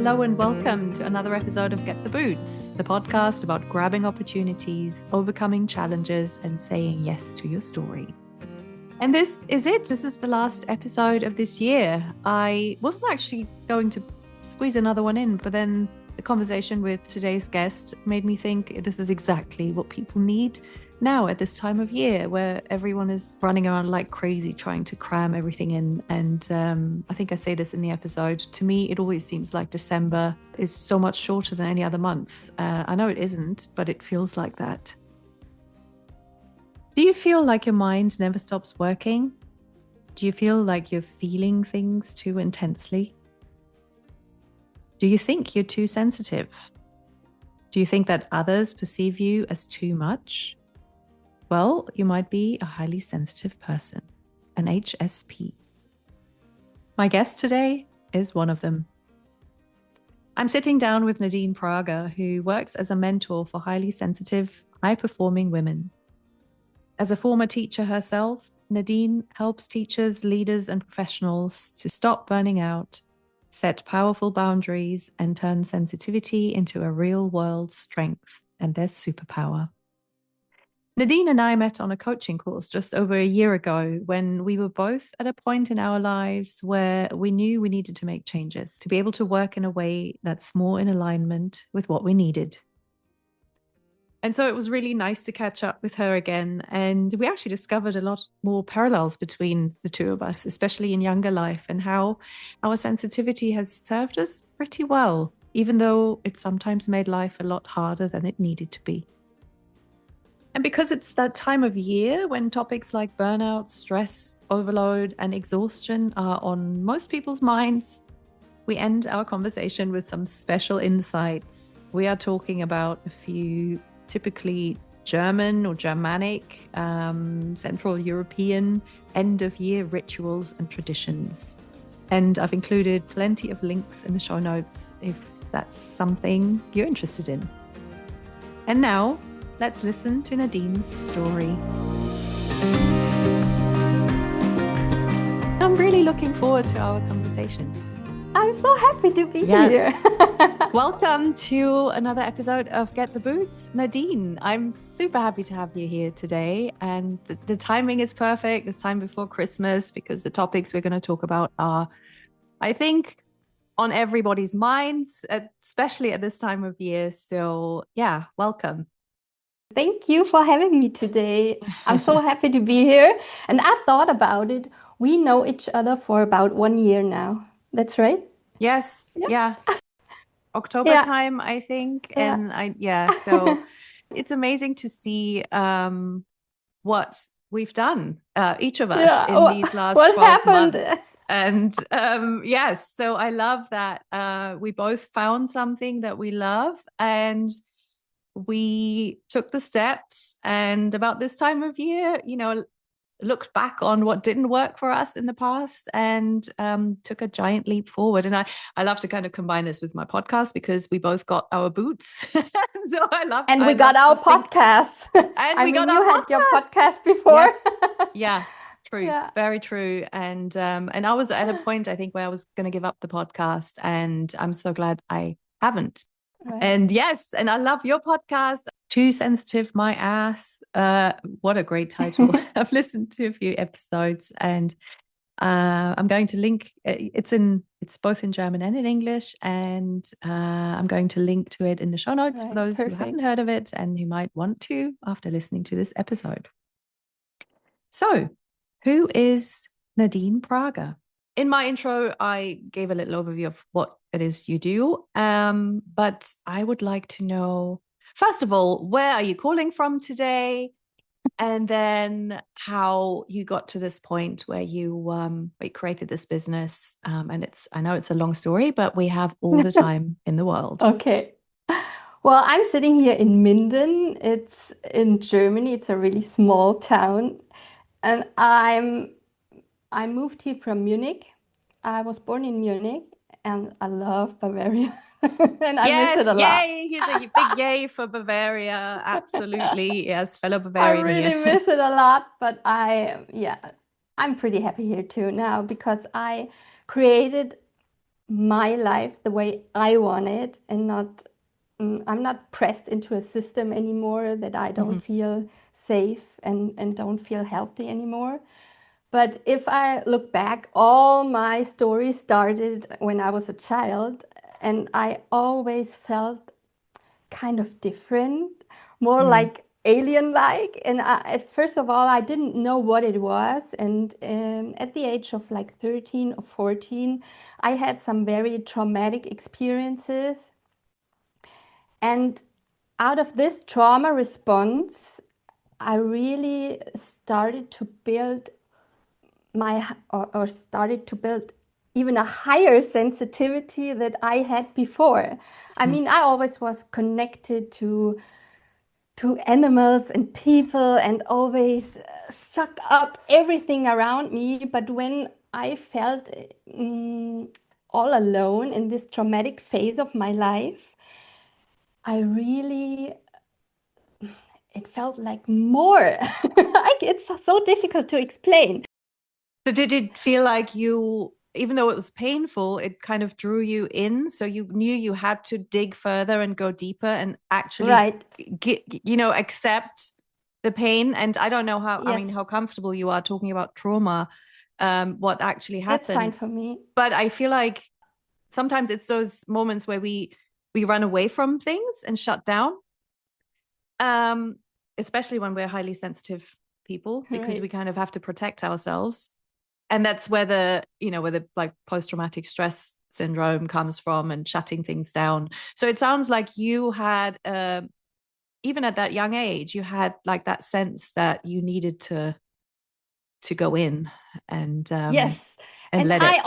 Hello and welcome to another episode of Get the Boots, the podcast about grabbing opportunities, overcoming challenges, and saying yes to your story. And this is it. This is the last episode of this year. I wasn't actually going to squeeze another one in, but then the conversation with today's guest made me think this is exactly what people need now at this time of year, where everyone is running around like crazy trying to cram everything in. And I think I say this in the episode, to me it always seems like December is so much shorter than any other month. I know it isn't, but it feels like that. Do you feel like your mind never stops working? Do you feel like you're feeling things too intensely? Do you think you're too sensitive? Do you think that others perceive you as too much? Well, you might be a highly sensitive person, an HSP. My guest today is one of them. I'm sitting down with Nadine Prager, who works as a mentor for highly sensitive, high-performing women. As a former teacher herself, Nadine helps teachers, leaders, and professionals to stop burning out, set powerful boundaries, and turn sensitivity into a real-world strength and their superpower. Nadine and I met on a coaching course just over a year ago when we were both at a point in our lives where we knew we needed to make changes to be able to work in a way that's more in alignment with what we needed. And so it was really nice to catch up with her again. And we actually discovered a lot more parallels between the two of us, especially in younger life, and how our sensitivity has served us pretty well, even though it sometimes made life a lot harder than it needed to be. And because it's that time of year when topics like burnout, stress, overload, and exhaustion are on most people's minds, we end our conversation with some special insights. We are talking about a few typically German or Germanic, Central European end-of-year rituals and traditions. And I've included plenty of links in the show notes if that's something you're interested in. And now, let's listen to Nadine's story. I'm really looking forward to our conversation. I'm so happy to be here. Welcome to another episode of Get the Boots. Nadine, I'm super happy to have you here today. And the timing is perfect. It's time before Christmas because the topics we're going to talk about are, I think, on everybody's minds, especially at this time of year. So yeah, welcome. Thank you for having me today. I'm so happy to be here. And I thought about it. We know each other for about 1 year now. That's right? Yes. Yeah. October time, I think. Yeah. And so it's amazing to see what we've done, each of us in these last 12 months. And yes, so I love that we both found something that we love and we took the steps, and about this time of year, looked back on what didn't work for us in the past and took a giant leap forward. And I love to kind of combine this with my podcast because we both got our boots. So I love. And we got our podcast. And we got our podcast. You had your podcast before. Yes. Yeah. True. Yeah. Very true. And I was at a point, I think, where I was going to give up the podcast, and I'm so glad I haven't. Right. And yes, and I love your podcast, Too Sensitive My Ass. What a great title. I've listened to a few episodes, and I'm going to link, it's both in German and in English, and I'm going to link to it in the show notes for those who haven't heard of it and who might want to after listening to this episode. So, who is Nadine Prager? In my intro, I gave a little overview of what it is you do, but I would like to know, first of all, where are you calling from today? And then how you got to this point where you created this business. And I know it's a long story, but we have all the time in the world. Okay. Well, I'm sitting here in Minden. It's in Germany. It's a really small town. And I moved here from Munich. I was born in Munich, and I love Bavaria. And I miss it a lot. Yay! Here's a big yay for Bavaria. Absolutely. Yes, fellow Bavarian. I really miss it a lot, but I'm pretty happy here too now because I created my life the way I want it, and not I'm not pressed into a system anymore that I don't feel safe and don't feel healthy anymore. But if I look back, all my stories started when I was a child, and I always felt kind of different, more like alien-like. And first of all, I didn't know what it was. And at the age of like 13 or 14, I had some very traumatic experiences. And out of this trauma response, I really started to build or started to build even a higher sensitivity that I had before. I mean, I always was connected to animals and people and always suck up everything around me. But when I felt all alone in this traumatic phase of my life, I really, it felt like more. It's so difficult to explain. So did it feel like you, even though it was painful, it kind of drew you in? So you knew you had to dig further and go deeper and actually Right. get, accept the pain. And I don't know how, I Yes, mean, how comfortable you are talking about trauma, what actually it's fine happened. for me. But I feel like sometimes it's those moments where we run away from things and shut down. Especially when we're highly sensitive people, because we Right. kind of have to protect ourselves. And that's where the like post-traumatic stress syndrome comes from, and shutting things down. So it sounds like you had even at that young age, you had like that sense that you needed to go in and Yes. and And let it.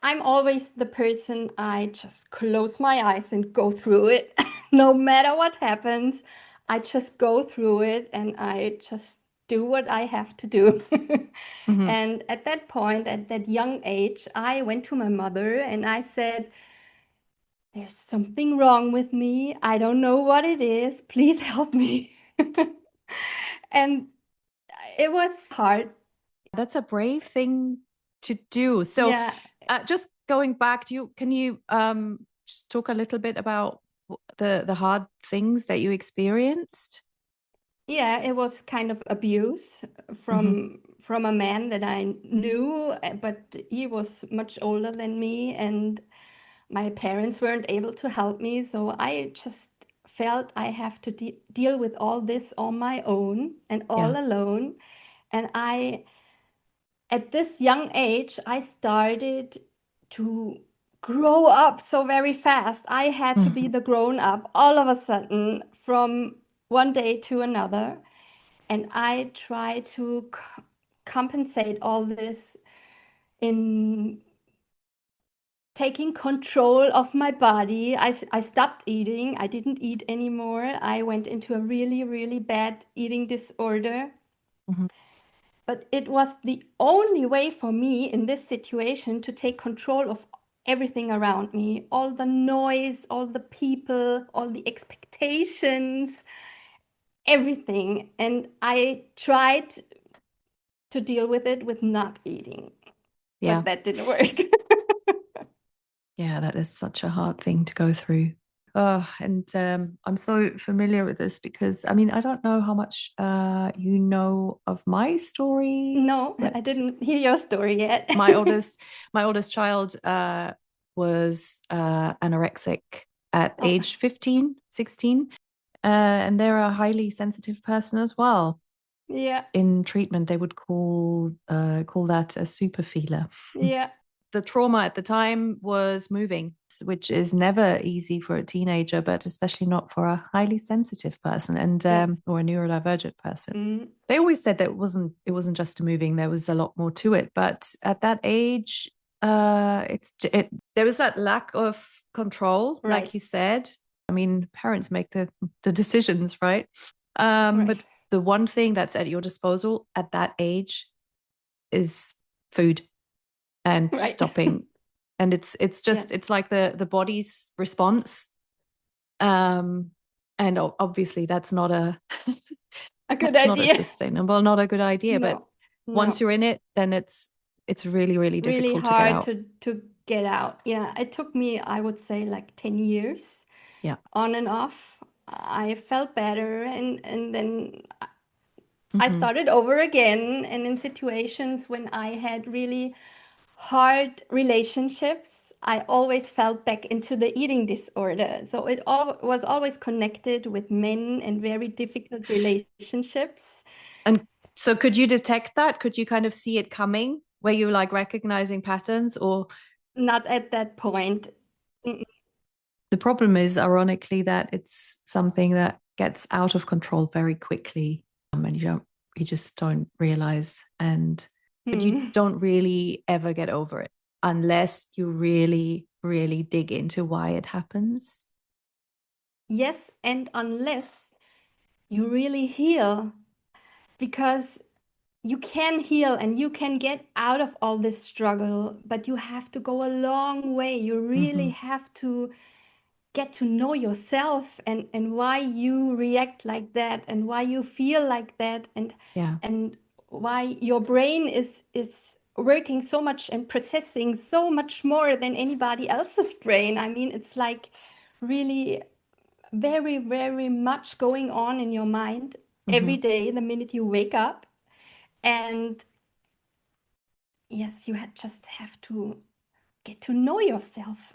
I'm always the person, I just close my eyes and go through it. No matter what happens, I just go through it and I just do what I have to do. Mhm. And at that point, at that young age, I went to my mother and I said, there's something wrong with me. I don't know what it is. Please help me. And it was hard. That's a brave thing to do. So Yeah. just going back, can you just talk a little bit about the hard things that you experienced? Yeah, it was kind of abuse Hmm. from a man that I knew, but he was much older than me, and my parents weren't able to help me, so I just felt I have to deal with all this on my own and Yeah. all alone. And at this young age, I started to grow up so very fast. I had to be Mhm. the grown up all of a sudden from one day to another. And I try to compensate all this in taking control of my body. I stopped eating. I didn't eat anymore. I went into a really, really bad eating disorder. Mhm. But it was the only way for me in this situation to take control of everything around me, all the noise, all the people, all the expectations, everything. And I tried to deal with it with not eating, Yeah. but that didn't work. Yeah, that is such a hard thing to go through. Oh, and I'm so familiar with this because I mean, I don't know how much you know of my story, No, I but didn't hear your story yet. my oldest my oldest child was anorexic at Oh, age 15, 16. And they're a highly sensitive person as well. yeah, In treatment, they would call that a super feeler. yeah, The trauma at the time was moving, which is never easy for a teenager, but especially not for a highly sensitive person and yes. or a neurodivergent person. Mm, They always said that it wasn't just a moving, there was a lot more to it. But at that age, there was that lack of control, right, like you said. I mean, parents make the decisions, right? right, But the one thing that's at your disposal at that age is food and right. stopping. And it's just Yes, it's like the body's response. Um, and obviously that's not a a good that's not a idea. sustainable, not a good idea. But No, no. once you're in it, then it's really, really Really difficult to get hard out. to get out. Yeah, it took me, I would say, like 10 years Yeah. on and off. I felt better, and then I Hmm. started over again. And in situations when I had really hard relationships, I always fell back into the eating disorder. So it all was always connected with men and very difficult relationships. And so could you detect that? Could you kind of see it coming? Were you like recognizing patterns? Or Not at that point. Mm, the problem is, ironically, that it's something that gets out of control very quickly, and you just don't realize, but you mm. don't really ever get over it unless you really, really dig into why it happens. Yes, and unless you really heal, because you can heal and you can get out of all this struggle, but you have to go a long way. You really Hmm. have to get to know yourself, and why you react like that and why you feel like that, Yeah. and why your brain is working so much and processing so much more than anybody else's brain. I mean, it's like really very, very much going on in your mind Hmm. every day the minute you wake up. And yes, just have to get to know yourself.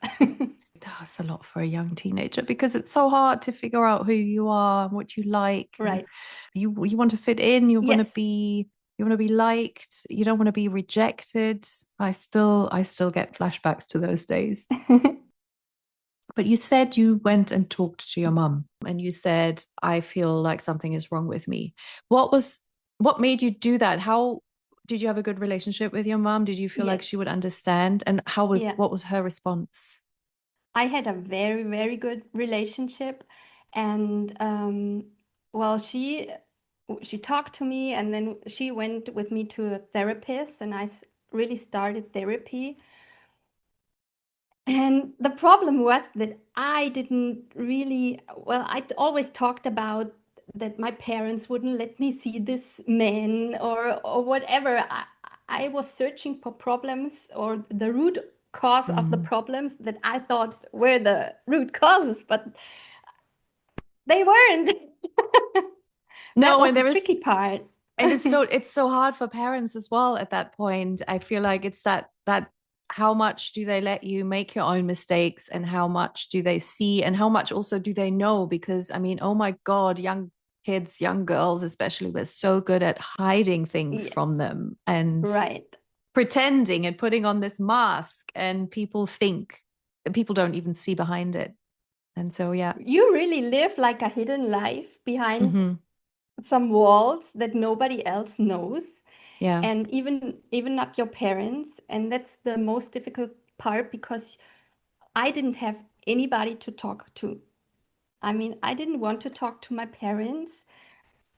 That's a lot for a young teenager because it's so hard to figure out who you are and what you like, and Right. you want to fit in, Yes. you want to be liked, you don't want to be rejected. I still get flashbacks to those days. But you said you went and talked to your mum and you said, I feel like something is wrong with me. What made you do that? How did you have a good relationship with your mum? Did you feel like she Yes. would understand? And Yeah. what was her response? I had a very, very good relationship, and well, she talked to me, and then she went with me to a therapist, and really started therapy. And the problem was that I didn't really, well, I always talked about that my parents wouldn't let me see this man, or whatever. I was searching for problems or the root cause of the Mm. problems that I thought were the root causes, but they weren't. That No, was and the there tricky is, part. and it's so hard for parents as well at that point. I feel like it's that how much do they let you make your own mistakes, and how much do they see, and how much also do they know? Because I mean, oh my God, young kids, young girls especially, we're so good at hiding things Yes, from them and right. pretending and putting on this mask, and people don't even see behind it. And so yeah. You really live like a hidden life behind Hmm. some walls that nobody else knows, Yeah. and even not your parents. And that's the most difficult part, because I didn't have anybody to talk to. I mean, I didn't want to talk to my parents.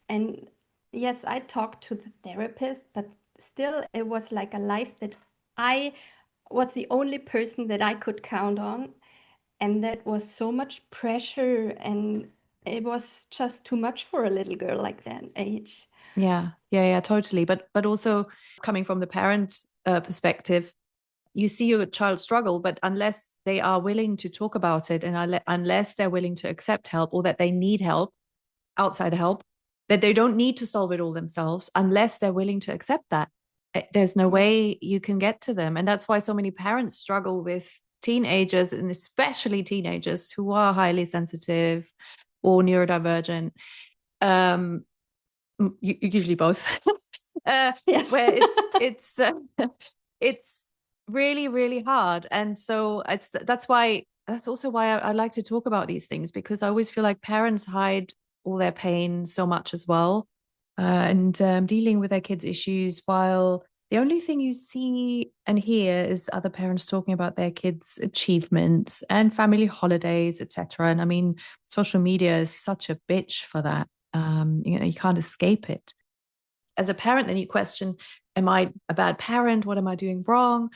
And yes, I talked to the therapist, but still it was like a life that I was the only person that I could count on, and that was so much pressure, and it was just too much for a little girl like that age. Yeah, yeah, yeah, totally. But also coming from the parent perspective, you see your child struggle, but unless they are willing to talk about it, and unless they're willing to accept help, or that they need help, outside help, that they don't need to solve it all themselves, unless they're willing to accept that, there's no Right. way you can get to them. And that's why so many parents struggle with teenagers, and especially teenagers who are highly sensitive or neurodivergent. Um, Usually both. uh, Yes. where it's really, really hard. And so that's also why I like to talk about these things, because I always feel like parents hide all their pain so much as well, and dealing with their kids' issues, while the only thing you see and hear is other parents talking about their kids' achievements and family holidays, etc. And I mean, social media is such a bitch for that. You can't escape it. As a parent, then you question, am I a bad parent? What am I doing wrong?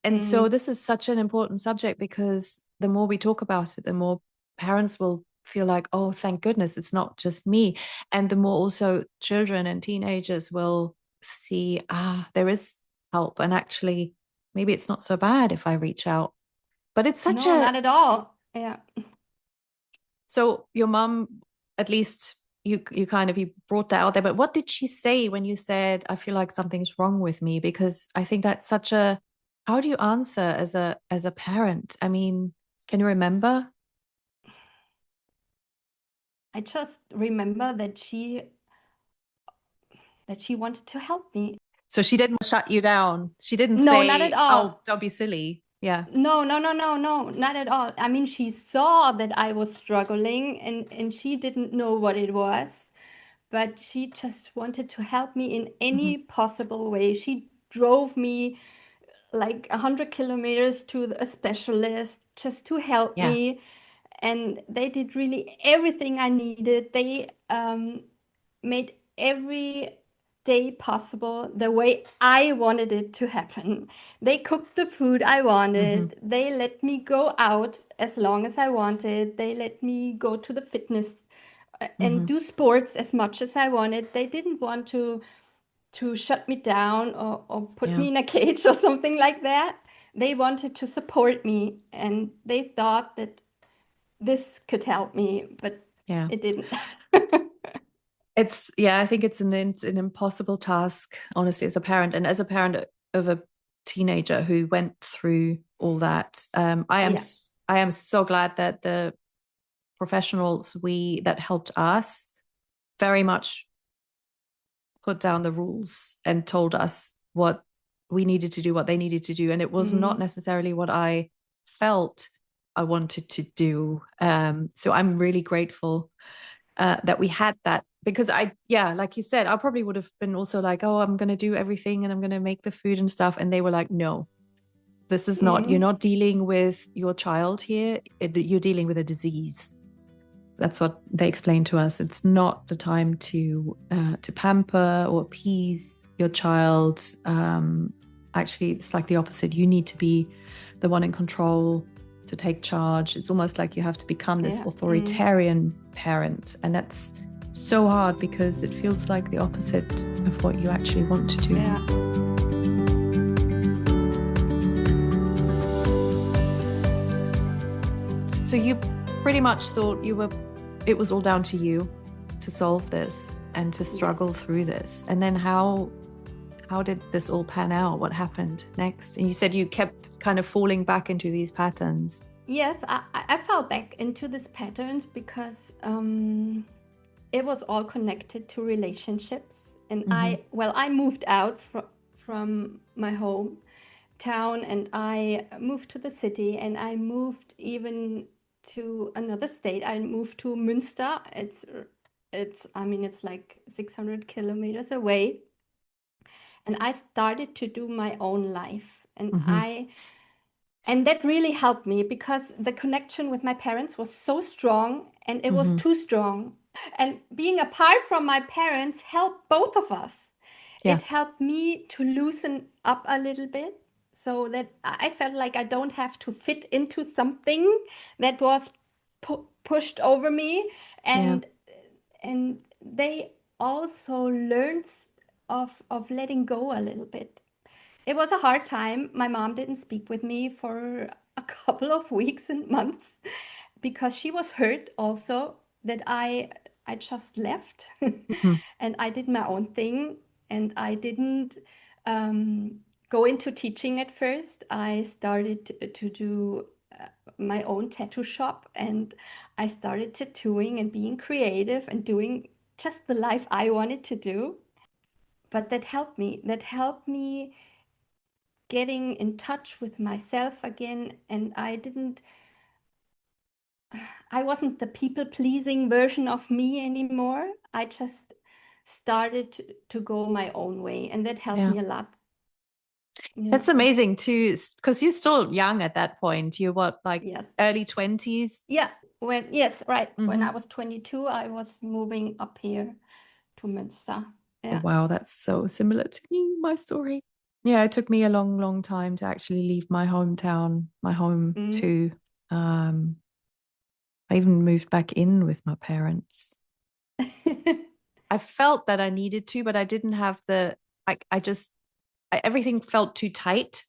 And so Mm, this is such an important subject, because the more we talk about it, the more parents will feel like, oh, thank goodness, it's not just me. And the more also children and teenagers will see, there is help. And actually, maybe it's not so bad if I reach out. But it's such No, not at all. Yeah. So your mom, at least you kind of, you brought that out there, but what did she say when you said, I feel like something's wrong with me? Because I think that's such a, how do you answer as a parent? I mean, can you remember? I just remember that she wanted to help me. So she didn't shut you down. She didn't No, not at say, "Oh, all. don't be silly." Yeah. No, no, no, no, no, not at all. I mean, she saw that I was struggling and she didn't know what it was, but she just wanted to help me in Hmm. any possible way. She drove me like 100 kilometers to a specialist just to help Yeah. me. And they did really everything I needed. They made every day possible the way I wanted it to happen. They cooked the food I Hmm. wanted. They let me go out as long as I wanted. They let me go to the fitness and Hmm. do sports as much as I wanted. They didn't want to shut me down or put Yeah. me in a cage or something like that. They wanted to support me and they thought that this could help me, but Yeah. it didn't. It's, yeah, I think it's an impossible task, honestly, as a parent, and as a parent of a teenager who went through all that. Yeah. I am so glad that the professionals we that helped us very much put down the rules and told us what we needed to do, what they needed to do. And it was not Mm, necessarily what I felt I wanted to do. So I'm really grateful that we had that, because yeah, like you said, I probably would have been also like, oh, I'm going to do everything and I'm going to make the food and stuff. And they were like, no, this is not, you're mm, not dealing with your child here. You're dealing with a disease. That's what they explained to us. It's not the time to pamper or appease your child. Actually, it's like the opposite. You need to be the one in control, to take charge. It's almost like you have to become this yeah. Mm, authoritarian parent, and that's so hard because it feels like the opposite of what you actually want to do. yeah. So you pretty much thought it was all down to you to solve this and to Yes. struggle through this. And then how did this all pan out? What happened next? And you said you kept kind of falling back into these patterns. Yes, I fell back into these patterns because it was all connected to relationships. And Mm-hmm. I moved out from my hometown and I moved to the city and I moved even to another state. I moved to Münster. I mean, it's like 600 kilometers away. And I started to do my own life. Mm-hmm. And that really helped me because the connection with my parents was so strong and it was Mm-hmm. too strong. And being apart from my parents helped both of us. Yeah. It helped me to loosen up a little bit so that I felt like I don't have to fit into something that was pushed over me. Yeah. And they also learned of letting go a little bit. It was a hard time. My mom didn't speak with me for a couple of weeks and months because she was hurt also that I just left Mm-hmm. and I did my own thing and I didn't go into teaching at first. I started to do my own tattoo shop and I started tattooing and being creative and doing just the life I wanted to do. But that helped me. That helped me getting in touch with myself again. And I wasn't the people pleasing version of me anymore. I just started to go my own way, and that helped Yeah. me a lot. Yeah. That's amazing too, because you're still young at that point. You're what, like Yes. early 20s? Yeah. Yes, right. When Mm-hmm. I was 22, I was moving up here to Münster. Oh, Yeah. wow, that's so similar to me, my story. Yeah, it took me a long, long time to actually leave my hometown, my home Mm. too. Um, I even moved back in with my parents. I felt that I needed to, but I didn't have the, I just, everything felt too tight.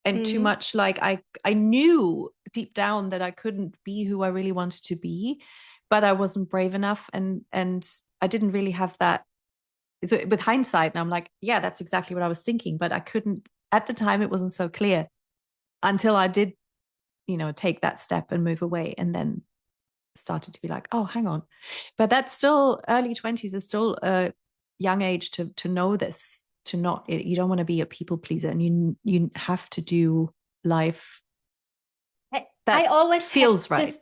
and too much like I knew deep down that I couldn't be who I really wanted to be, but I wasn't brave enough, and I didn't really have that. So with hindsight, now I'm like, yeah, that's exactly what I was thinking, but I couldn't at the time. It wasn't so clear until I did, take that step and move away, and then started to be like, oh, hang on. But that's still early 20s is still a young age to know this, to not, you don't want to be a people pleaser, and you have to do life that I always feels had right. this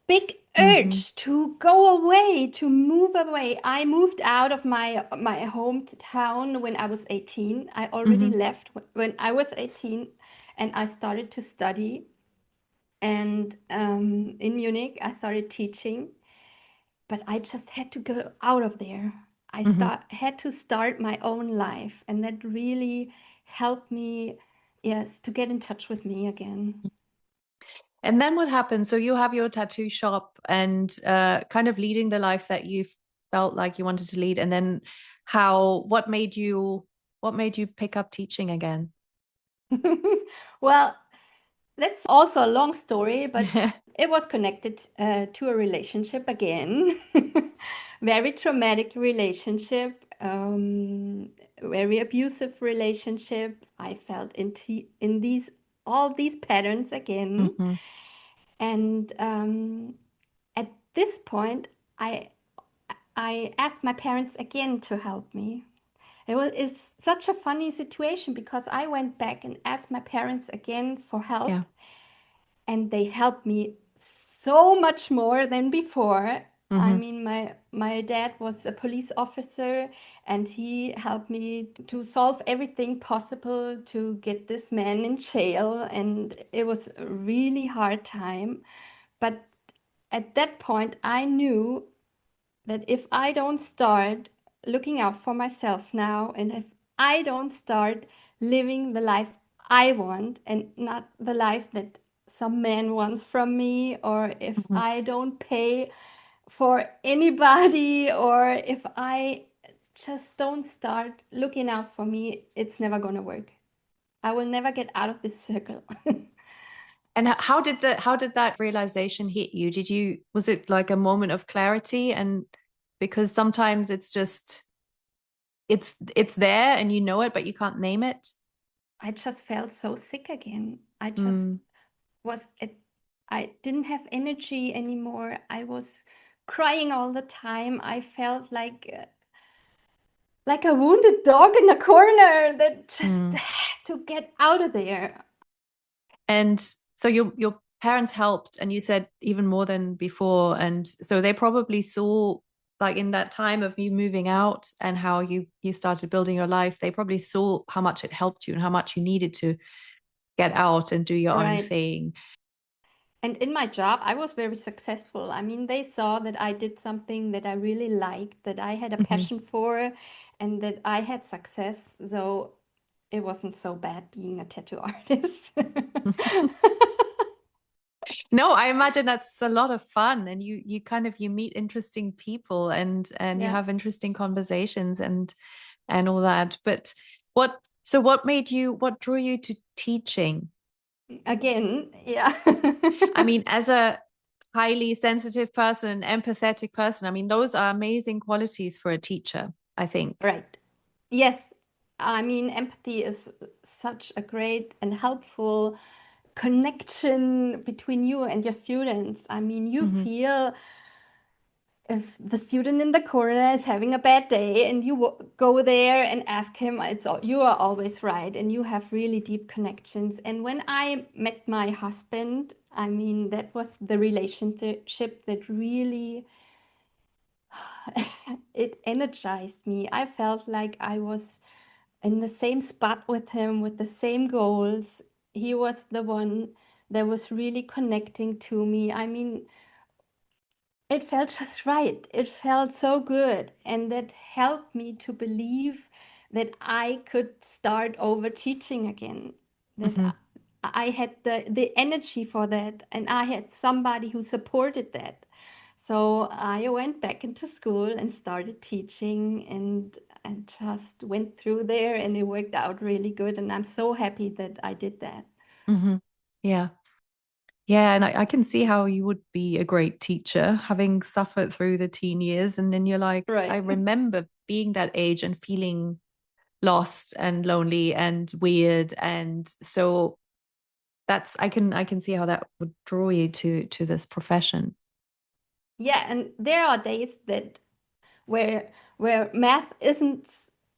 big urge to go away, to move away. I moved out of my hometown when I was 18. I already left when I was 18, and I started to study. And in Munich, I started teaching, but I just had to go out of there. I had to start my own life, and that really helped me, yes, to get in touch with me again. And then what happened? So you have your tattoo shop and kind of leading the life that you felt like you wanted to lead. And then what made you pick up teaching again? Well, that's also a long story, but it was connected to a relationship again. Very traumatic relationship, very abusive relationship. I felt in all these patterns again. And at this point, I asked my parents again to help me. It's such a funny situation because I went back and asked my parents again for help, Yeah. and they helped me so much more than before. I mean, my dad was a police officer, and he helped me to solve everything possible to get this man in jail, and it was a really hard time. But at that point, I knew that if I don't start looking out for myself now, and if I don't start living the life I want and not the life that some man wants from me, or if I don't pay for anybody, or if I just don't start looking out for me, it's never going to work. I will never get out of this circle. And how did that realization hit you? Was it like a moment of clarity? And because sometimes it's just, it's there and you know it, but you can't name it. I just felt so sick again. I just I didn't have energy anymore. I was crying all the time. I felt like a wounded dog in a corner that just had to get out of there. And so your parents helped, and you said even more than before. And so they probably saw, like in that time of you moving out and how you started building your life, they probably saw how much it helped you and how much you needed to get out and do your own thing. And in my job, I was very successful. I mean, they saw that I did something that I really liked, that I had a passion for, and that I had success. So it wasn't so bad being a tattoo artist. No, I imagine that's a lot of fun, and you kind of you meet interesting people, and you have interesting conversations and all that. But what drew you to teaching? Again, yeah. I mean, as a highly sensitive person, empathetic person, I mean, those are amazing qualities for a teacher, I think. Right. Yes. I mean, empathy is such a great and helpful connection between you and your students. I mean, you feel if the student in the corner is having a bad day and you go there and ask him, you are always right, and you have really deep connections. And when I met my husband, I mean, that was the relationship that really it energized me. I felt like I was in the same spot with him with the same goals. He was the one that was really connecting to me. I mean, it felt just right. It felt so good. And that helped me to believe that I could start over teaching again. That I had the energy for that. And I had somebody who supported that. So I went back into school and started teaching, and just went through there, and it worked out really good. And I'm so happy that I did that. Yeah. Yeah, and I can see how you would be a great teacher, having suffered through the teen years. And then you're like, I Right. remember being that age and feeling lost and lonely and weird. And so that's I can see how that would draw you to this profession. Yeah, and there are days that where math isn't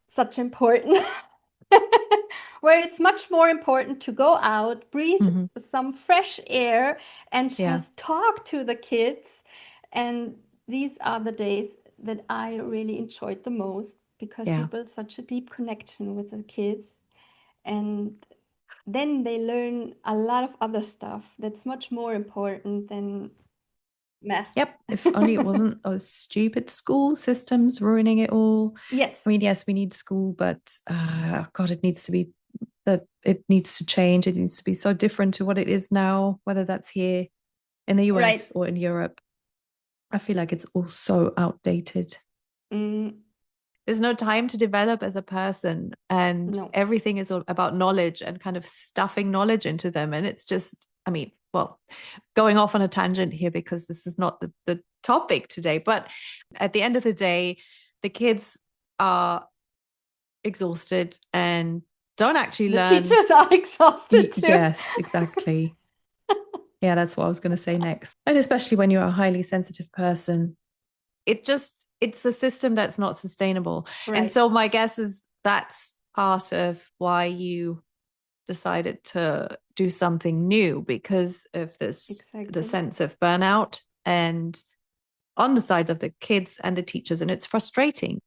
such important, where it's much more important to go out, breathe Hmm. some fresh air, and Yeah, just talk to the kids. And these are the days that I really enjoyed the most because you yeah. build such a deep connection with the kids. And then they learn a lot of other stuff that's much more important than math. Yep. If only it wasn't those stupid school systems ruining it all. Yes, I mean, yes, we need school, but God, it needs to be that it needs to change. It needs to be so different to what it is now, whether that's here in the right. US or in Europe. I feel like it's all so outdated. Mm, There's no time to develop as a person, and no. everything is all about knowledge and kind of stuffing knowledge into them. And it's just, I mean, well, going off on a tangent here because this is not the topic today, but at the end of the day, the kids are exhausted and don't actually The learn. teachers are exhausted too. Yes, exactly. Yeah, that's what I was going to say next. And especially when you're a highly sensitive person, it's a system that's not sustainable. And Right, so my guess is that's part of why you decided to do something new, because of the exactly. sense of burnout and on the sides of the kids and the teachers, and it's frustrating.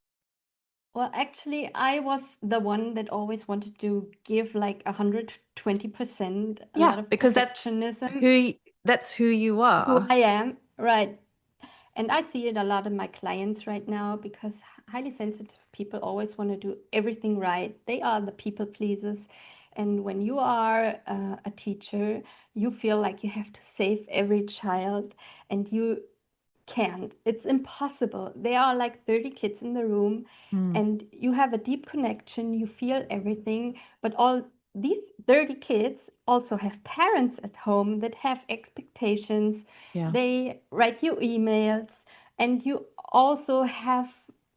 Well, actually, I was the one that always wanted to give like 120%, a Yeah, lot of because perfectionism, that's who you who are. I am. Right. And I see it a lot in my clients right now because highly sensitive people always want to do everything right. They are the people pleasers. And when you are a teacher, you feel like you have to save every child and you can't. It's impossible. There are like 30 kids in the room Mm, and you have a deep connection, you feel everything, but all these 30 kids also have parents at home that have expectations. yeah, They write you emails, and you also have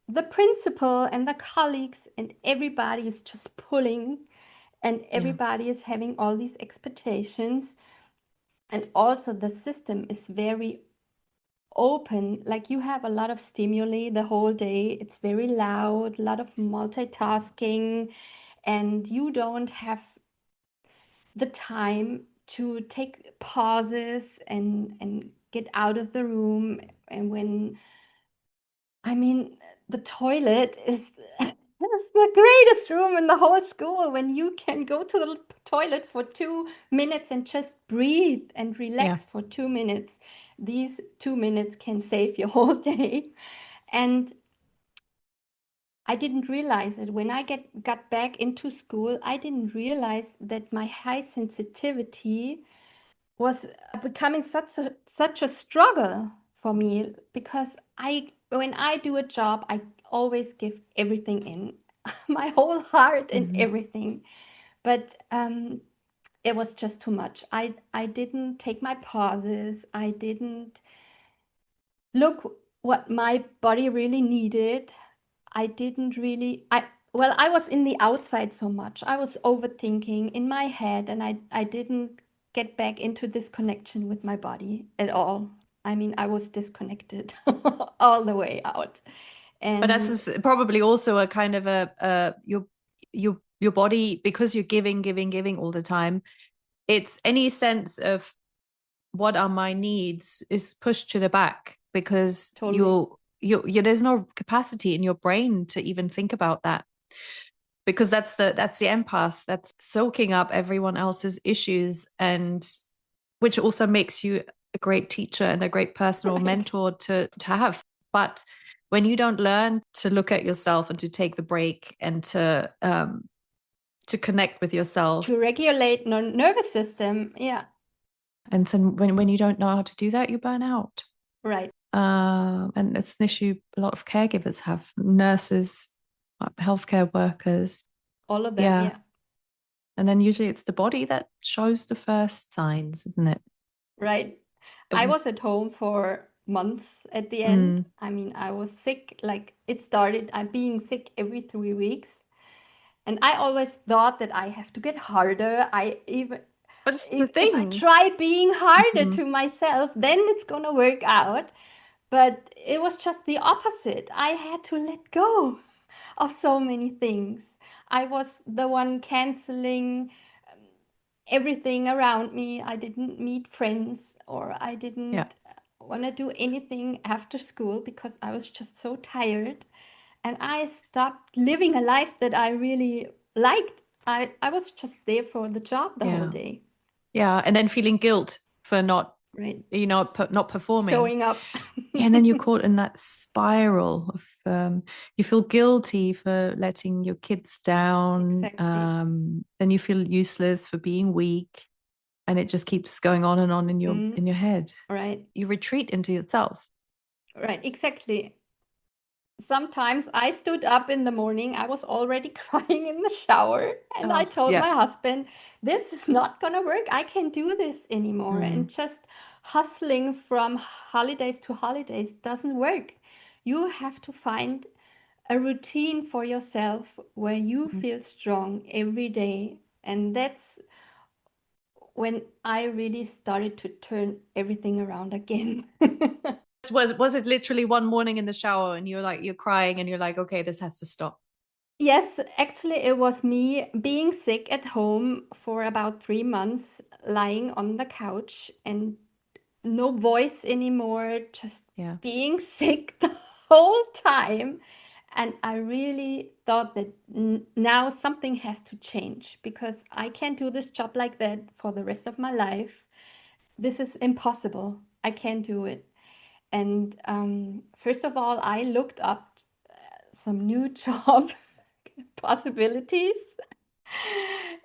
the principal and the colleagues, and everybody is just pulling, and yeah, everybody is having all these expectations. And also, the system is very open, like you have a lot of stimuli the whole day. It's very loud, a lot of multitasking, and you don't have the time to take pauses and get out of the room. And when, I mean, the toilet is it's the greatest room in the whole school when you can go to the toilet for 2 minutes and just breathe and yeah. relax for 2 minutes. These 2 minutes can save your whole day. And I didn't realize it when I got back into school. I didn't realize that my high sensitivity was becoming such a struggle for me because I when I do a job, I always give everything in my whole heart and Hmm. everything. But it was just too much. I didn't take my pauses. I didn't look what my body really needed. I didn't really I well, I was in the outside so much. I was overthinking in my head, and I didn't get back into this connection with my body at all. I mean, I was disconnected all the way out. But And that's probably also a kind of your body, because you're giving all the time. It's any sense of what are my needs is pushed to the back because totally you there's no capacity in your brain to even think about that, because that's the empath that's soaking up everyone else's issues, and which also makes you a great teacher and a great personal right. mentor to have. But when you don't learn to look at yourself and to take the break and to connect with yourself, To regulate nervous system. Yeah, and so when you don't know how to do that, you burn out. right. And it's an issue a lot of caregivers have, nurses, healthcare workers. All of them. Yeah. Yeah. And then usually it's the body that shows the first signs, isn't it? Right. I was at home for months at the end. I mean, I was sick, like it started, I'm being sick every 3 weeks. And I always thought that I have to get harder. But it's the If I thing. try being harder to myself, then it's gonna work out. But it was just the opposite. I had to let go of so many things. I was the one canceling everything around me. I didn't meet friends, or I didn't want to do anything after school because I was just so tired. And I stopped living a life that I really liked. I was just there for the job the whole day. Yeah. And then feeling guilt for not, Right. not performing. Showing up. And then you're caught in that spiral of you feel guilty for letting your kids down. Exactly. Then you feel useless for being weak. And it just keeps going on and on in your head. Right. You retreat into yourself. Right, exactly. Sometimes I stood up in the morning, I was already crying in the shower, and I told my husband, this is not going to work. I can't do this anymore. And just hustling from holidays to holidays doesn't work. You have to find a routine for yourself where you feel strong every day. And that's when I really started to turn everything around again. Was it literally one morning in the shower and you're crying and you're like, okay, this has to stop? Yes, actually, it was me being sick at home for about 3 months, lying on the couch and no voice anymore, just being sick the whole time. And I really thought that now something has to change because I can't do this job like that for the rest of my life. This is impossible. I can't do it. And first of all, I looked up some new job possibilities.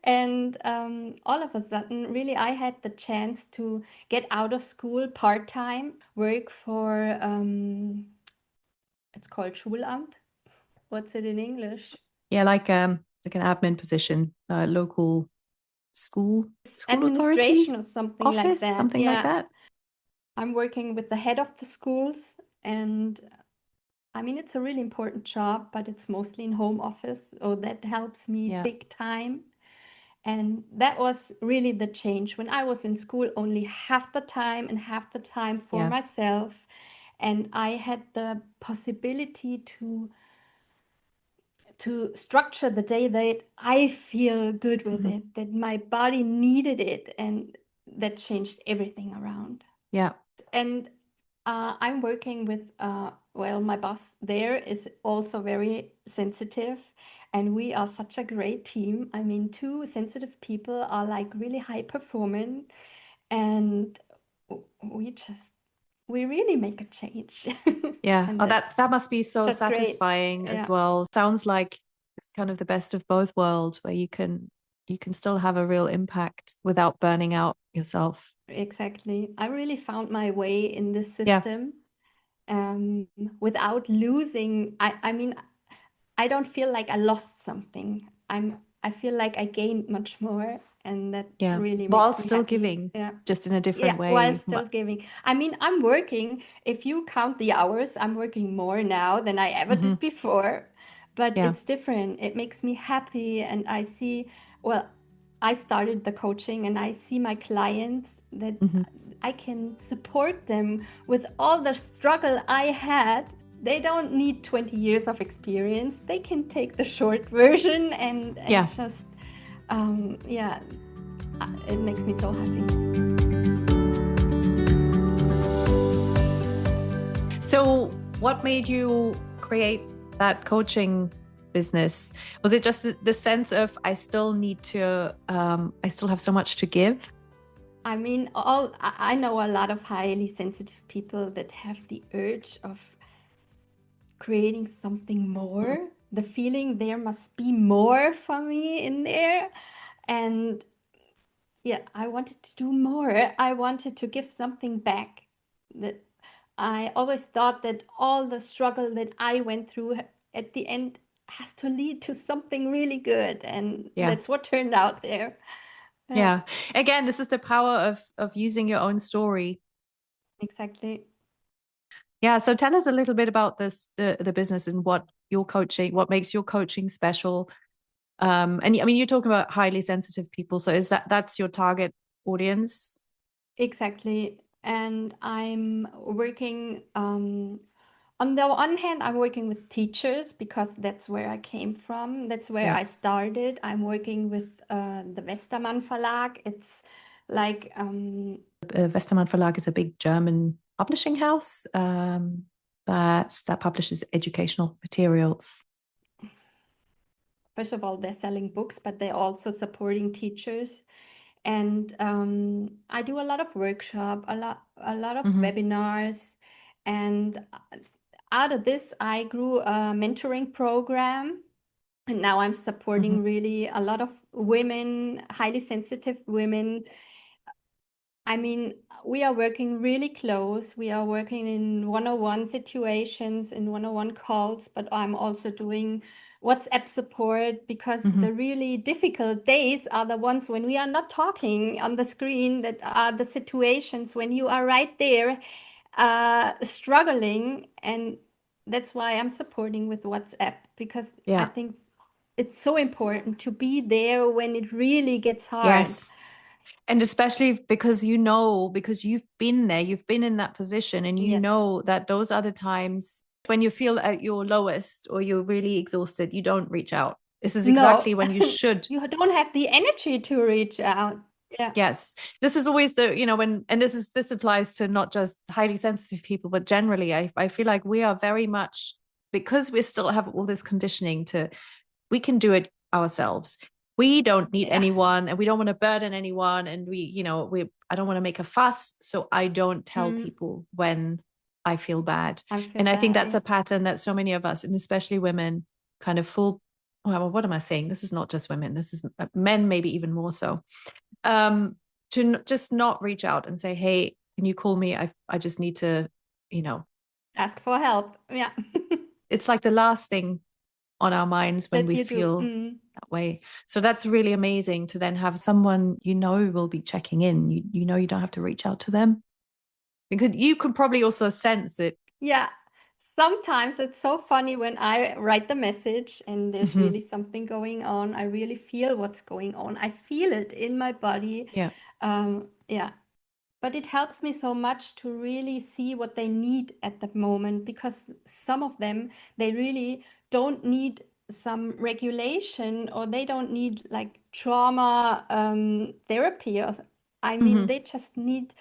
And all of a sudden, really, I had the chance to get out of school part-time, work for, it's called Schulamt. What's it in English? Yeah, like an admin position, local school authority Administration or something like office, that. something like that. I'm working with the head of the schools, and I mean, it's a really important job, but it's mostly in home office, so that helps me big time. And that was really the change. When I was in school, only half the time and half the time for myself. And I had the possibility to structure the day that I feel good with it, that my body needed it, and that changed everything around. Yeah. And I'm working with, well, my boss there is also very sensitive, and we are such a great team. I mean, two sensitive people are like really high performing, and we really make a change. Yeah. And Oh, that must be so just great. satisfying as well. Sounds like it's kind of the best of both worlds where you can still have a real impact without burning out yourself. Exactly. I really found my way in this system, without losing. I mean, I don't feel like I lost something. I feel like I gained much more, and that really While makes me still happy. giving, just in a different way. While still giving. I mean, I'm working, if you count the hours, I'm working more now than I ever did before, but it's different. It makes me happy, and I see, well, I started the coaching and I see my clients that I can support them with all the struggle I had. They don't need 20 years of experience. They can take the short version and just, it makes me so happy. So, what made you create that coaching business? Was it just the sense of I still have so much to give? I mean, I know a lot of highly sensitive people that have the urge of creating something more. The feeling there must be more for me in there. And I wanted to do more. I wanted to give something back. That I always thought that all the struggle that I went through at the end has to lead to something really good, and Yeah. that's what turned out there. Yeah. Again, this is the power of using your own story. Exactly. Yeah. So tell us a little bit about the business and what makes your coaching special. And I mean, you're talking about highly sensitive people. So that's your target audience? Exactly. And I'm working, on the one hand, I'm working with teachers because that's where I came from. That's where Yeah. I started. I'm working with the Westermann Verlag. It's like, Westermann Verlag is a big German publishing house that publishes educational materials. first of all, they're selling books, but they're also supporting teachers. And I do a lot of workshop, a lot of Mm-hmm. webinars, and out of this, I grew a mentoring program. And now I'm Mm-hmm. supporting really a lot of women, highly sensitive women. I mean, we are working really close. We are working in one-on-one situations, in one-on-one calls, but I'm also doing WhatsApp support because Mm-hmm. the really difficult days are the ones when we are not talking on the screen, that are the situations when you are right there, struggling. And that's why I'm supporting with WhatsApp, because I Yeah. think it's so important to be there when it really gets hard. Yes. And especially because because you've been there, you've been in that position, and you Yes. know that those are the times when you feel at your lowest or you're really exhausted, you don't reach out. This is No, exactly when you should. you don't have the energy to reach out. Yeah. Yes. This is always and this applies to not just highly sensitive people, but generally, I feel like we are very much, because we still have all this conditioning we can do it ourselves. We don't need Yeah. anyone, and we don't want to burden anyone. And I don't want to make a fuss. So I don't tell Mm, people when I feel bad. I feel And I think bad. that's Yeah. a pattern that so many of us, and especially women, kind of well, what am I saying? This is not just women. This is men, maybe even more so. Um, just not reach out and say, "Hey, can you call me? I just need to, you know." Ask for help. Yeah. It's like the last thing on our minds when That we you do. feel that way. So that's really amazing to then have someone will be checking in. You don't have to reach out to them. You could probably also sense it. Yeah. Sometimes it's so funny when I write the message and there's Hmm. really something going on. I really feel what's going on. I feel it in my body. Yeah. Yeah. But it helps me so much to really see what they need at the moment, because some of them, they really don't need some regulation, or they don't need like trauma therapy. Or, I mean, Hmm. they just need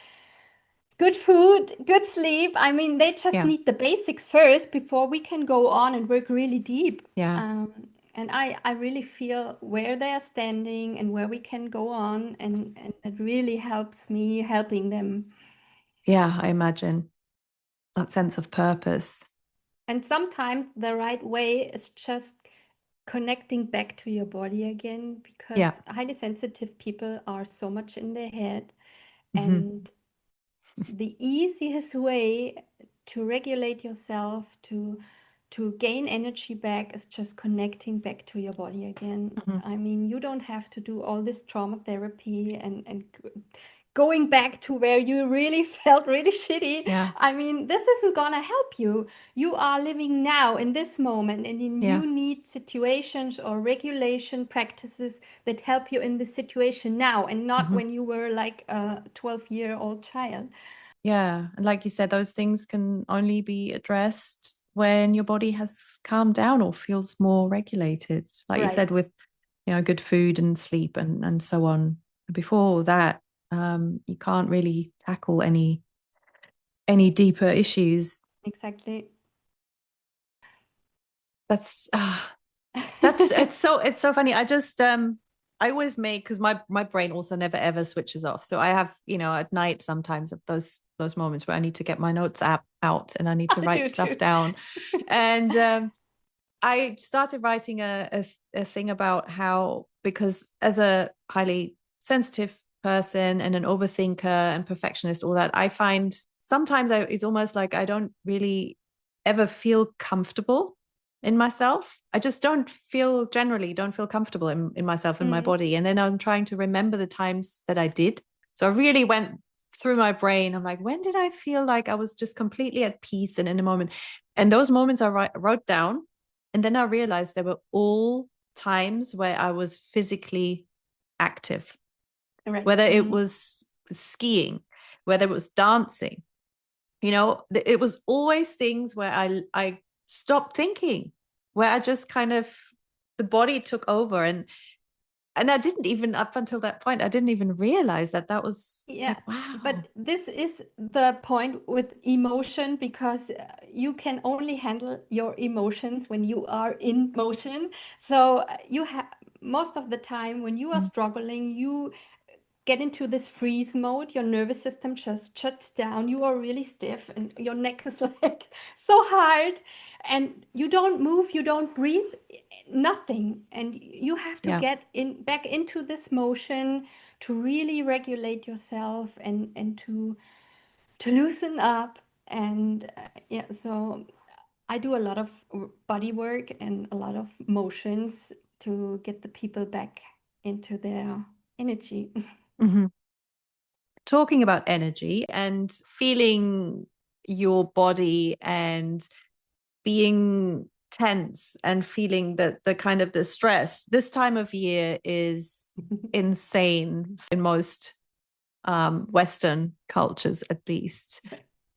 good food, good sleep. I mean, they just Yeah. need the basics first before we can go on and work really deep. Yeah. And I really feel where they are standing and where we can go on, and it really helps me helping them. Yeah. I imagine that sense of purpose. And sometimes the right way is just connecting back to your body again, Yeah. because highly sensitive people are so much in their head. Hmm. And the easiest way to regulate yourself, to gain energy back, is just connecting back to your body again. Hmm. I mean, you don't have to do all this trauma therapy and going back to where you really felt really shitty. Yeah. I mean, this isn't gonna help you. You are living now in this moment, and Yeah. you need situations or regulation practices that help you in the situation now, and not Hmm. when you were like a 12-year-old child. Yeah. And like you said, those things can only be addressed when your body has calmed down or feels more regulated. Like you Right. said, with good food and sleep and so on. Before that, you can't really tackle any deeper issues. Exactly. That's it's so funny. I always make, because my brain also never ever switches off. So I have, at night sometimes of those moments where I need to get my notes app out and I need to I write do stuff too. down. And I started writing a thing about how, because as a highly sensitive person and an overthinker and perfectionist, all that, I find sometimes it's almost like I don't really ever feel comfortable in myself. I just don't feel comfortable in myself, in my body. And then I'm trying to remember the times that I did. So I really went through my brain. I'm like, when did I feel like I was just completely at peace and in a moment? And those moments I wrote down. And then I realized they were all times where I was physically active, whether it was skiing, whether it was dancing. It was always things where I stopped thinking, where I just kind of, the body took over. And I didn't even, up until that point, I didn't even realize that was, like, wow. But this is the point with emotion, because you can only handle your emotions when you are in motion. So you have, most of the time when you are struggling, you get into this freeze mode, your nervous system just shuts down, you are really stiff and your neck is like so hard and you don't move, you don't breathe, nothing. And you have to get back into this motion to really regulate yourself and to loosen up. And so I do a lot of body work and a lot of motions to get the people back into their energy. Talking about energy and feeling your body and being tense and feeling the kind of the stress, this time of year is insane in most Western cultures, at least.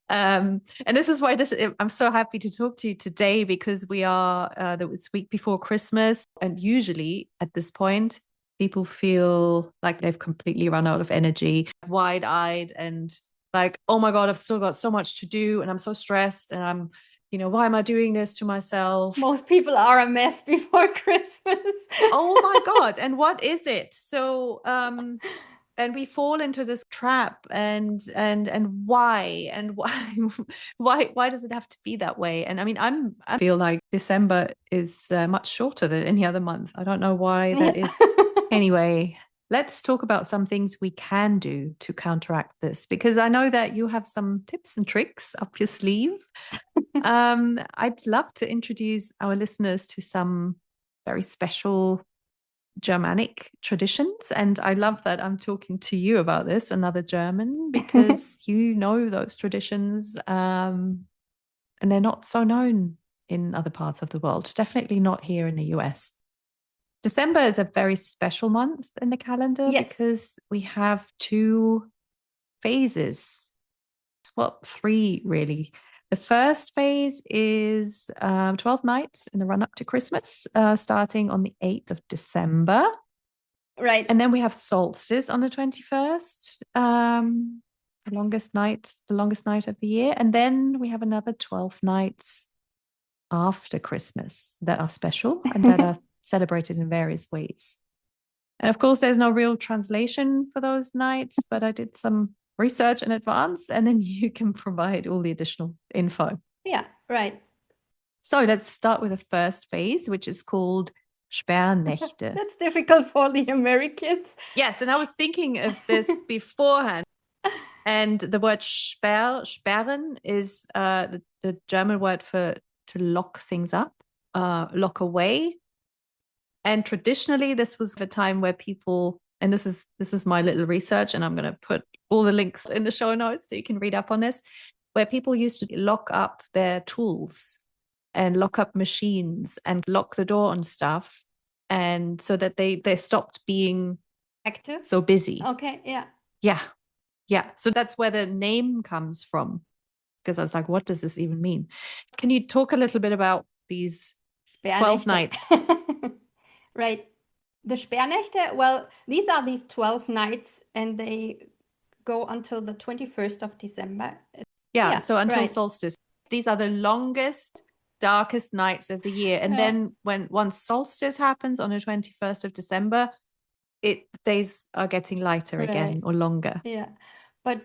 And this is why I'm so happy to talk to you today, because we are it's week before Christmas, and usually at this point people feel like they've completely run out of energy, wide-eyed, and like, oh my God, I've still got so much to do and I'm so stressed and I'm, why am I doing this to myself? Most people are a mess before Christmas. Oh my God. And what is it? So and we fall into this trap, and why why does it have to be that way? And I mean, I feel like December is much shorter than any other month. I don't know why that is. Anyway, let's talk about some things we can do to counteract this, because I know that you have some tips and tricks up your sleeve. I'd love to introduce our listeners to some very special Germanic traditions. And I love that I'm talking to you about this, another German, because you know those traditions, and they're not so known in other parts of the world, definitely not here in the US. December is a very special month in the calendar because we have two phases. Well, three really. The first phase is 12 nights in the run up to Christmas, starting on the 8th of December. Right. And then we have Solstice on the 21st, the longest night of the year. And then we have another 12 nights after Christmas that are special and that are celebrated in various ways. And of course, there's no real translation for those nights, but I did some research in advance, and then you can provide all the additional info. Yeah, right. So let's start with the first phase, which is called Sperrnächte. That's difficult for the Americans. Yes, and I was thinking of this beforehand. And the word sperren is the German word for to lock things up, lock away. And traditionally, this was the time where people, and this is my little research, and I'm going to put all the links in the show notes so you can read up on this, where people used to lock up their tools and lock up machines and lock the door on stuff, and so that they stopped being active, so busy. Okay, yeah. So that's where the name comes from, because I was like, what does this even mean? Can you talk a little bit about these 12 nights? Right. The Sperrnächte, well, these are these 12 nights, and they go until the 21st of December. Yeah, so until Solstice. These are the longest, darkest nights of the year. And then once Solstice happens on the 21st of December, days are getting lighter again, or longer. Yeah, but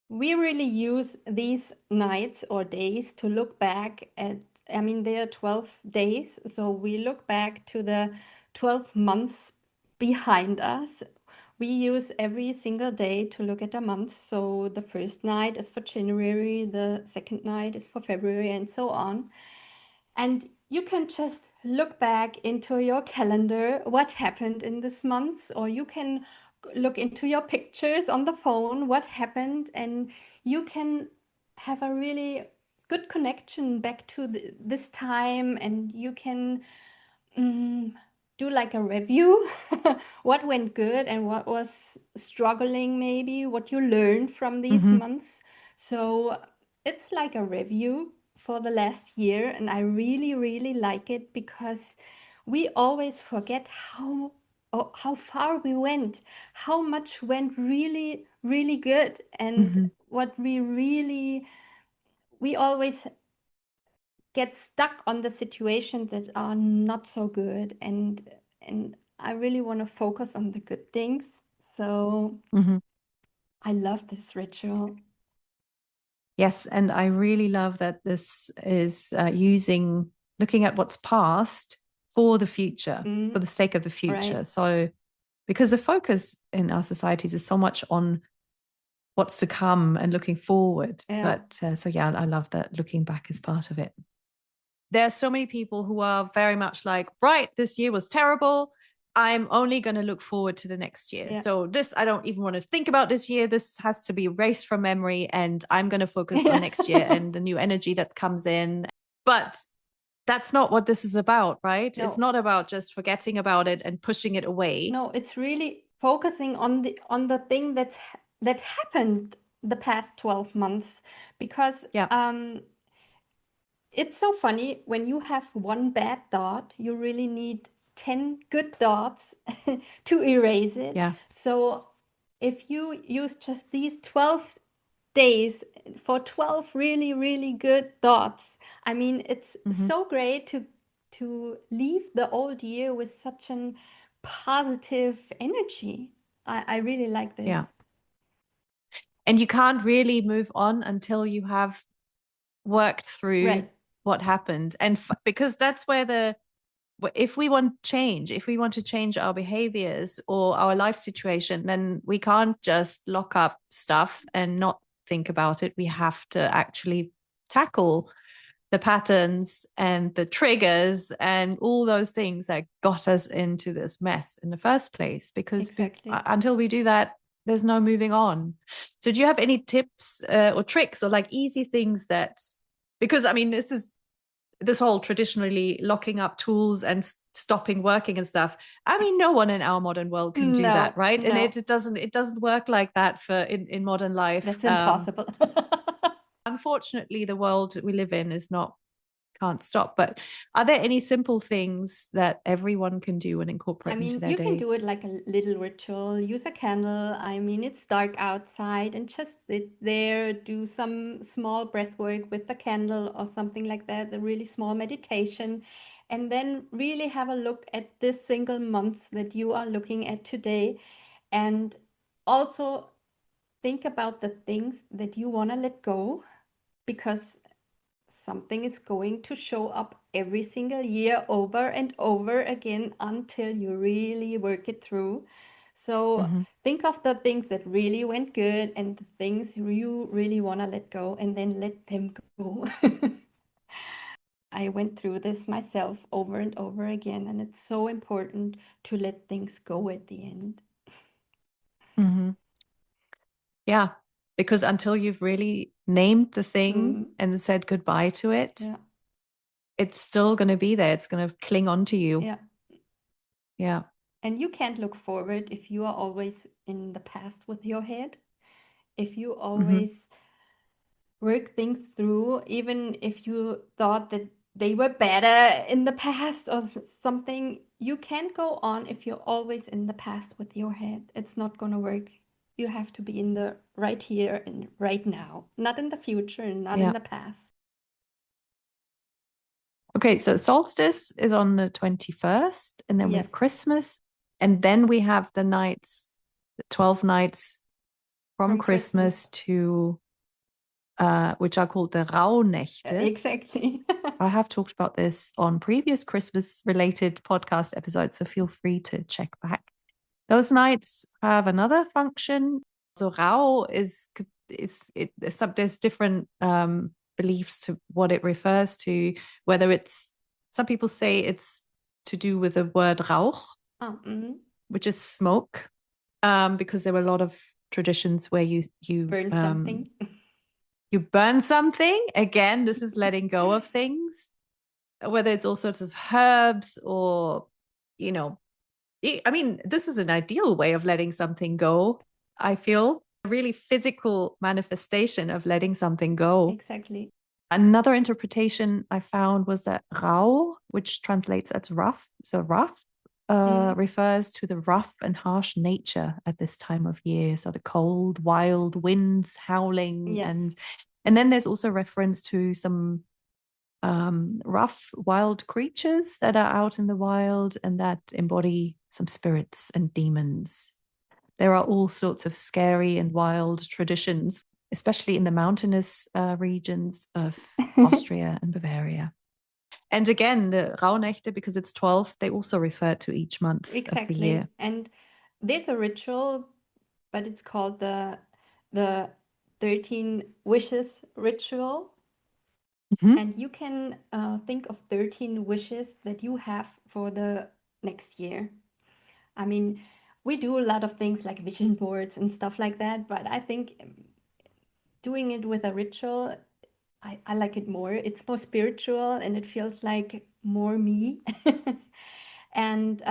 we really use these nights or days to look back at, I mean, there are 12 days, so we look back to the 12 months behind us. We use every single day to look at a month. So the first night is for January, the second night is for February, and so on. And you can just look back into your calendar, what happened in this month, or you can look into your pictures on the phone, what happened, and you can have a really good connection back to this time, and you can mm, do like a review, what went good and what was struggling, maybe what you learned from these Mm-hmm. months. So it's like a review for the last year, and I really, really like it because we always forget how far we went, how much went really, really good, and Mm-hmm. what we always get stuck on the situations that are not so good, and I really want to focus on the good things. So Mm-hmm. I love this ritual. Yes, and I really love that this is looking at what's past for the future, for the sake of the future. Right. So, because the focus in our societies is so much on what's to come and looking forward. Yeah. But so, yeah, I love that looking back is part of it. There are so many people who are very much like, right, this year was terrible. I'm only going to look forward to the next year. Yeah. So this, I don't even want to think about this year. This has to be erased from memory. And I'm going to focus on Yeah. next year and the new energy that comes in. But that's not what this is about, right? It's No, not about just forgetting about it and pushing it away. no, it's really focusing on the thing that happened the past 12 months, because Yeah. it's so funny when you have one bad thought, you really need 10 good thoughts to erase it. Yeah. So if you use just these 12 days for 12 really, really good thoughts, I mean, it's Mm-hmm. so great to leave the old year with such an positive energy. I really like this. Yeah. And you can't really move on until you have worked through Right. what happened. And because that's where if we want change, if we want to change our behaviors or our life situation, then we can't just lock up stuff and not think about it. We have to actually tackle the patterns and the triggers and all those things that got us into this mess in the first place. Because Exactly. until we do that, there's no moving on. So, do you have any tips or tricks or like easy things that, because I mean, this whole traditionally locking up tools and stopping working and stuff. I mean, no one in our modern world can do that, No, right? And no, it doesn't work like that for in modern life. that's impossible. Unfortunately, the world we live in is not can't stop. But are there any simple things that everyone can do and I incorporate into mean, their you can day? do it like a little ritual. Use a candle. I mean, it's dark outside, and just sit there, do some small breath work with the candle or something like that, a really small meditation. And then really have a look at this single month that you are looking at today. And also think about the things that you want to let go, because something is going to show up every single year over and over again until you really work it through. So Mm-hmm. think of the things that really went good and the things you really want to let go, and then let them go. I went through this myself over and over again, and it's so important to let things go at the end. Mm-hmm. Yeah, because until you've really named the thing Mm, and said goodbye to it, yeah, it's still going to be there. It's going to cling on to you. yeah. Yeah. And you can't look forward if you are always in the past with your head. If you Mm-hmm. always work things through, even if you thought that they were better in the past or something, you can't go on if you're always in the past with your head. It's not going to work. You have to be in the right here and right now, not in the future and not in Yeah. the past. Okay, so solstice is on the 21st, and then we Yes, have Christmas, and then we have the 12 nights from from Christmas. Christmas to which are called the Rauhnächte. Exactly. I have talked about this on previous Christmas related podcast episodes, so feel free to check back. Those nights have another function. So Rau there's different beliefs to what it refers to, whether it's some people say it's to do with the word Rauch, which is smoke, because there were a lot of traditions where you burn something. You burn something. Again, this is letting go of things, whether it's all sorts of herbs or, you know, I mean, this is an ideal way of letting something go, I feel. A really physical manifestation of letting something go. Exactly. Another interpretation I found was that rau, which translates as rough. So rough refers to the rough and harsh nature at this time of year. So the cold, wild winds howling. Yes. And then there's also reference to some rough, wild creatures that are out in the wild and that embody some spirits and demons. There are all sorts of scary and wild traditions, especially in the mountainous regions of Austria and Bavaria. And again, the Rauhnächte, because it's 12, they also refer to each month of the year. And there's a ritual, but it's called the 13 wishes ritual. And you can think of 13 wishes that you have for the next year. I mean, we do a lot of things like vision boards and stuff like that, but I think doing it with a ritual, I like it more. It's more spiritual and it feels like more me. And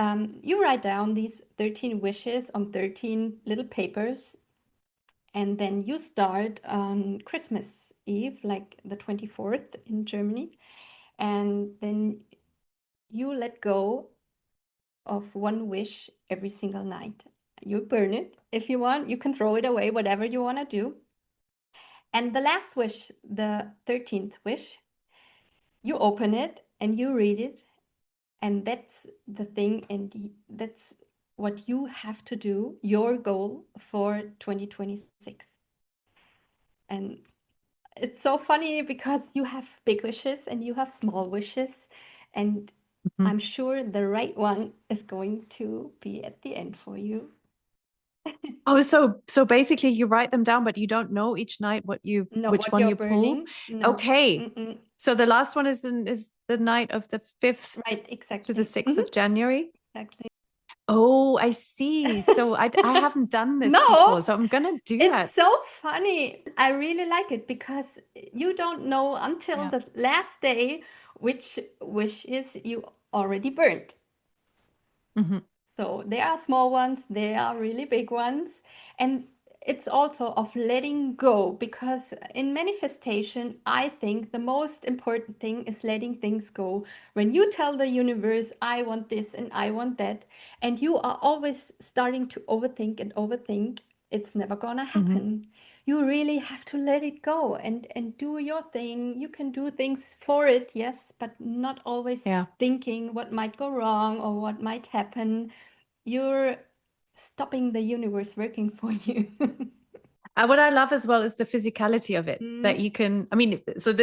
you write down these 13 wishes on 13 little papers. And then you start on Christmas Eve, like the 24th in Germany. And then you let go of one wish every single night. You burn it if you want. You can throw it away, whatever you want to do. And the last wish, the 13th wish, you open it and you read it. And that's the thing. And that's what you have to do, your goal for 2026. And it's so funny because you have big wishes and you have small wishes. And I'm sure the right one is going to be at the end for you. Oh, so basically you write them down, but you don't know each night which one you burning. pull. No. Okay. So the last one is the night of the 5th, right? Exactly. to the 6th of January. Exactly. Oh, I see. So I haven't done this before, so I'm gonna do that. It's so funny. I really like it because you don't know until the last day which wishes you already burned. So there are small ones, there are really big ones. And it's also of letting go, because in manifestation, I think the most important thing is letting things go. When you tell the universe, I want this and I want that, and you are always starting to overthink, it's never gonna happen. You really have to let it go and do your thing. You can do things for it, yes, but not always thinking what might go wrong or what might happen. You're stopping the universe working for you. What I love as well is the physicality of it, that you can, I mean, so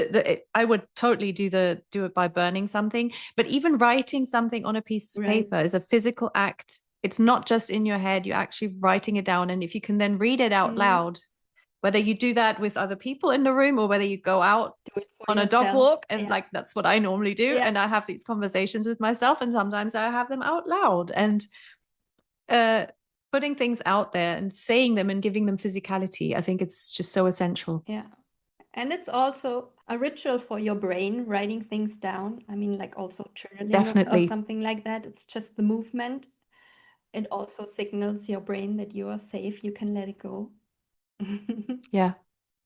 I would totally do it by burning something, but even writing something on a piece of paper is a physical act. It's not just in your head, you're actually writing it down. And if you can then read it out loud, whether you do that with other people in the room or whether you go out on a dog walk, and like that's what I normally do. And I have these conversations with myself, and sometimes I have them out loud. And putting things out there and saying them and giving them physicality, I think it's just so essential. Yeah. And it's also a ritual for your brain, writing things down. I mean, like also journaling or something like that. It's just the movement. It also signals your brain that you are safe. You can let it go. Yeah.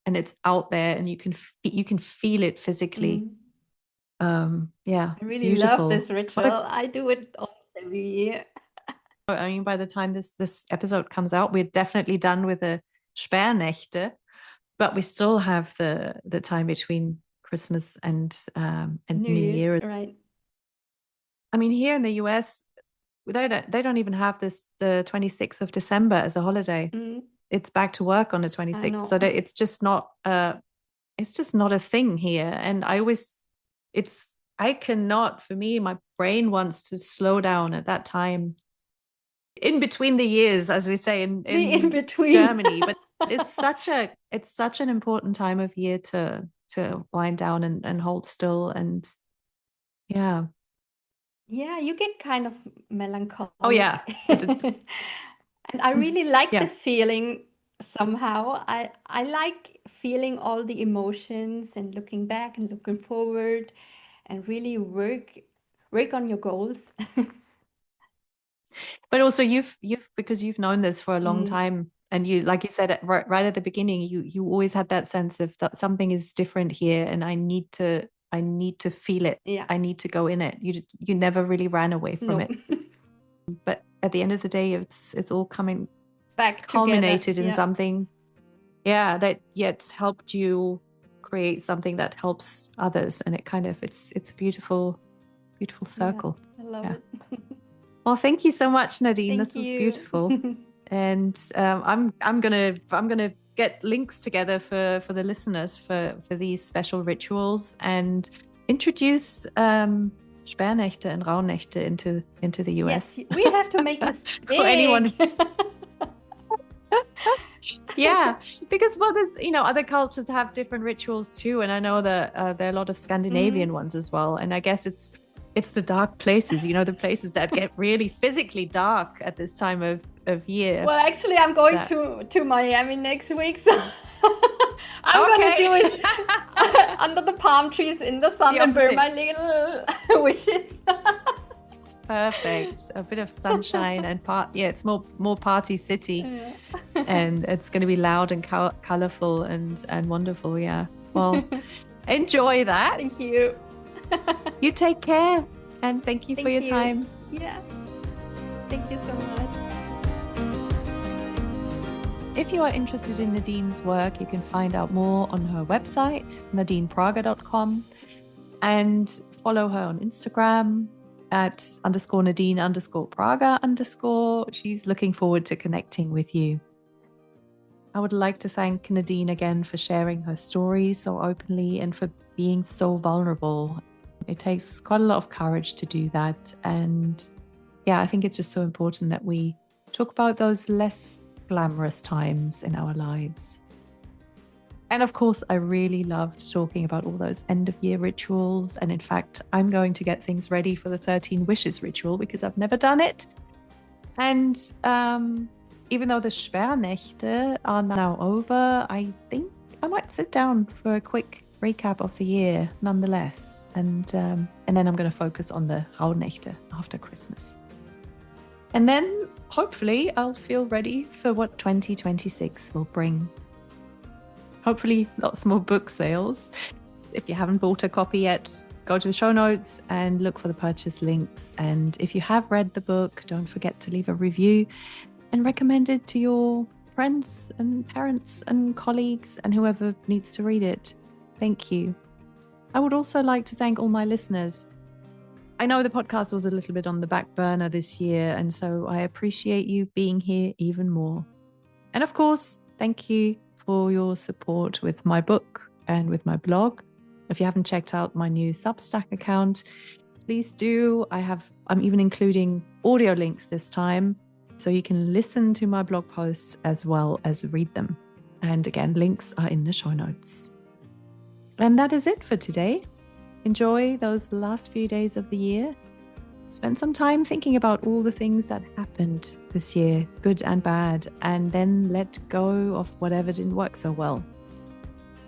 And it's out there and you can feel it physically. Yeah. I really love this ritual. I do it almost every year. I mean, by the time this episode comes out, we're definitely done with the Sperrnächte, but we still have the time between Christmas and New Year. Right. I mean, here in the US, they don't even have the 26th of December as a holiday. It's back to work on the 26th, so that it's just not a thing here. And I cannot, for me, my brain wants to slow down at that time. In between the years, as we say in between Germany, but it's such an important time of year to wind down and hold still, and Yeah, you get kind of melancholic. Oh yeah. And I really like Yeah. this feeling somehow. I like feeling all the emotions and looking back and looking forward and really work on your goals. But also you've because you've known this for a long Mm, time, and you, like you said right at the beginning, you always had that sense of that something is different here, and I need to feel it. yeah, I need to go in it. You never really ran away from no, it. But at the end of the day, it's all coming back together. culminated in Yeah, something, yeah, that yet helped you create something that helps others, and it's a beautiful beautiful yeah, circle. I love Yeah. it. Well, thank you so much, Nadine. Thank This was you. beautiful. And I'm gonna get links together for the listeners for these special rituals, and introduce Sperrnächte and Rauhnächte into the US. Yes, we have to make this For anyone. big. Yeah, because there's other cultures have different rituals too, and I know that there are a lot of Scandinavian ones as well, and I guess it's the dark places, the places that get really physically dark at this time of year. Well, actually, I'm going to Miami next week, so I'm gonna do it under the palm trees in the sun and burn my little wishes. Perfect. A bit of sunshine and it's more party city. Yeah. And it's going to be loud and colorful and wonderful. Yeah. Well, enjoy that. Thank you. You take care, and thank you for your time. Yeah. Thank you so much. If you are interested in Nadine's work, you can find out more on her website, nadineprager.com, and follow her on Instagram at _Nadine_Prager_. She's looking forward to connecting with you. I would like to thank Nadine again for sharing her story so openly and for being so vulnerable. It takes quite a lot of courage to do that. And yeah, I think it's just so important that we talk about those less glamorous times in our lives. And of course, I really loved talking about all those end of year rituals. And in fact, I'm going to get things ready for the 13 wishes ritual because I've never done it. And even though the Sperrnächte are now over, I think I might sit down for a quick recap of the year nonetheless. And then I'm going to focus on the Rauhnächte after Christmas. And then hopefully I'll feel ready for what 2026 will bring. Hopefully lots more book sales. If you haven't bought a copy yet, go to the show notes and look for the purchase links. And if you have read the book, don't forget to leave a review and recommend it to your friends and parents and colleagues and whoever needs to read it. Thank you. I would also like to thank all my listeners. I know the podcast was a little bit on the back burner this year, and so I appreciate you being here even more. And of course, thank you for your support with my book and with my blog. If you haven't checked out my new Substack account, please do. I'm even including audio links this time, so you can listen to my blog posts as well as read them. And again, links are in the show notes. And that is it for today. Enjoy those last few days of the year. Spend some time thinking about all the things that happened this year, good and bad, and then let go of whatever didn't work so well.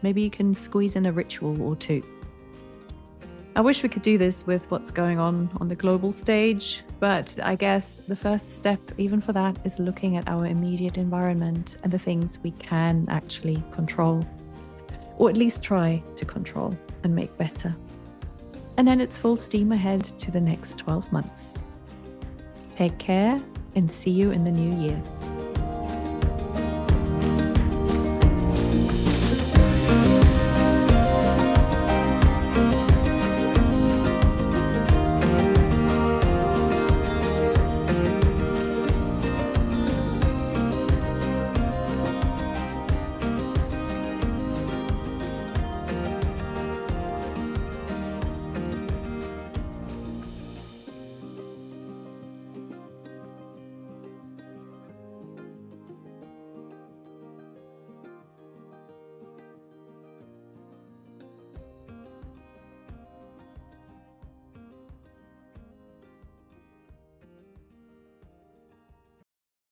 Maybe you can squeeze in a ritual or two. I wish we could do this with what's going on the global stage, but I guess the first step, even for that, is looking at our immediate environment and the things we can actually control, or at least try to control and make better. And then it's full steam ahead to the next 12 months. Take care and see you in the new year.